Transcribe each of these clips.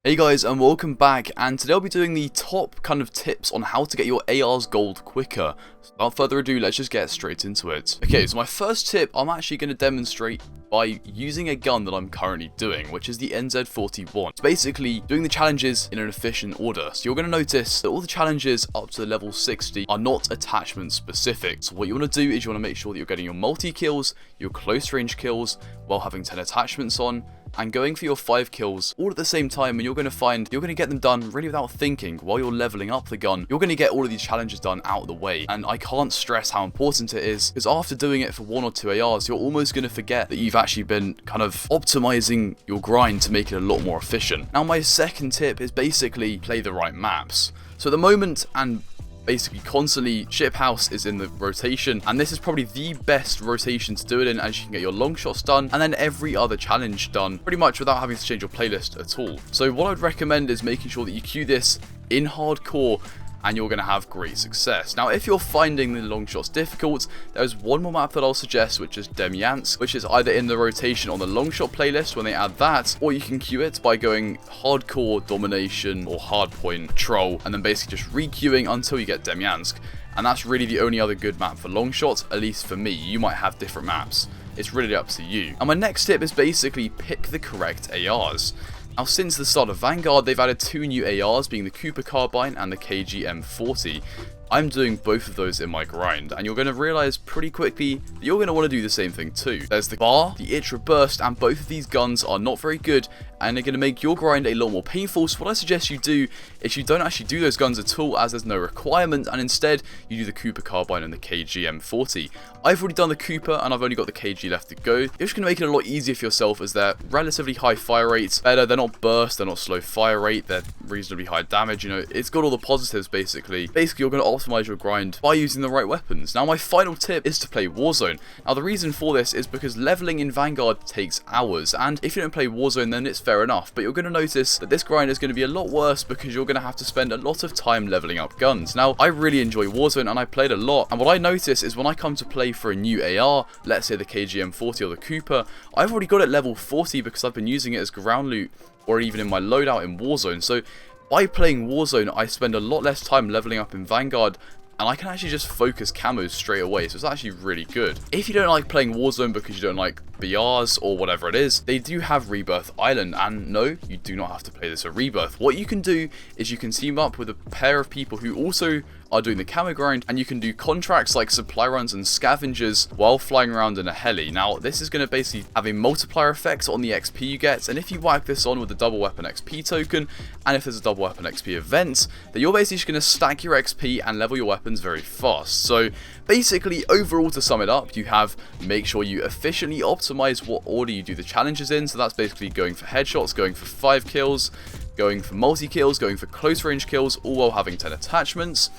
Hey guys, and welcome back, and today I'll be doing the top kind of tips on how to get your AR's gold quicker. So without further ado, let's just get straight into it. Okay, so my first tip I'm actually going to demonstrate by using a gun that I'm currently doing, which is the NZ41. It's basically doing the challenges in an efficient order. So you're going to notice that all the challenges up to the level 60 are not attachment specific. So what you want to do is you want to make sure that you're getting your multi-kills, your close range kills, while having 10 attachments on, and going for your 5 kills all at the same time, and you're going to find you're going to get them done really without thinking while you're leveling up the gun. You're going to get all of these challenges done out of the way, and I can't stress how important it is, because after doing it for 1 or 2 ARs, you're almost going to forget that you've actually been kind of optimizing your grind to make it a lot more efficient. Now my second tip is basically play the right maps. So at the moment, and basically constantly, Ship House is in the rotation, and this is probably the best rotation to do it in, as you can get your long shots done and then every other challenge done pretty much without having to change your playlist at all. So what I'd recommend is making sure that you queue this in hardcore, and you're going to have great success. Now, if you're finding the long shots difficult, there's one more map that I'll suggest, which is Demyansk, which is either in the rotation on the long shot playlist when they add that, or you can queue it by going hardcore, domination, or hardpoint patrol, and then basically just re-queuing until you get Demyansk. And that's really the only other good map for long shots, at least for me. You might have different maps. It's really up to you. And my next tip is basically pick the correct ARs. Now, since the start of Vanguard, they've added 2 new ARs, being the Cooper Carbine and the KG-M40. I'm doing both of those in my grind, and you're going to realize pretty quickly that you're going to want to do the same thing too. There's the bar, the Itra Burst, and both of these guns are not very good, and they're going to make your grind a lot more painful. So what I suggest you do is you don't actually do those guns at all, as there's no requirement, and instead you do the Cooper Carbine and the KG-M40. I've already done the Cooper, and I've only got the KG left to go. You're just going to make it a lot easier for yourself, as they're relatively high fire rates, better, they're not burst, they're not slow fire rate, they're reasonably high damage, you know, it's got all the positives basically. Basically, you're going to optimize your grind by using the right weapons. Now, my final tip is to play Warzone. Now, the reason for this is because leveling in Vanguard takes hours, and if you don't play Warzone, then it's fair enough, but you're going to notice that this grind is going to be a lot worse because you're going to have to spend a lot of time leveling up guns. Now, I really enjoy Warzone, and I played a lot, and what I notice is when I come to play for a new AR, let's say the KG-M40 or the Cooper, I've already got it level 40 because I've been using it as ground loot or even in my loadout in Warzone. So by playing Warzone, I spend a lot less time leveling up in Vanguard, and I can actually just focus camos straight away, so it's actually really good. If you don't like playing Warzone because you don't like BRs or whatever it is, they do have Rebirth Island, and no, you do not have to play this at Rebirth. What you can do is you can team up with a pair of people who also are doing the camo grind, and you can do contracts like supply runs and scavengers while flying around in a heli. Now, this is going to basically have a multiplier effect on the XP you get, and if you whack this on with the double weapon XP token, and if there's a double weapon XP event, then you're basically just going to stack your XP and level your weapons very fast. So basically, overall, to sum it up, you have make sure you efficiently optimize what order you do the challenges in. So that's basically going for headshots, going for 5 kills, going for multi-kills, going for close range kills, all while having 10 attachments.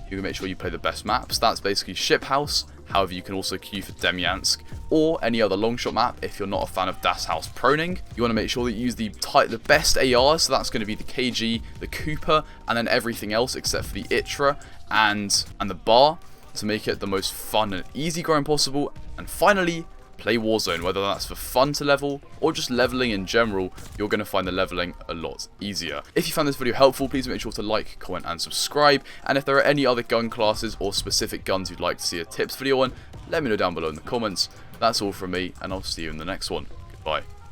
You can make sure you play the best maps. That's basically Ship House. However, you can also queue for Demyansk or any other long shot map if you're not a fan of Das House proning. You want to make sure that you use the best ARs, so that's going to be the KG, the Cooper, and then everything else except for the Itra and the bar, to make it the most fun and easy grind possible. And finally, play Warzone, whether that's for fun to level or just leveling in general. You're going to find the leveling a lot easier. If you found this video helpful, please make sure to like, comment, and subscribe. And if there are any other gun classes or specific guns you'd like to see a tips video on, let me know down below in the comments. That's all from me, and I'll see you in the next one. Goodbye.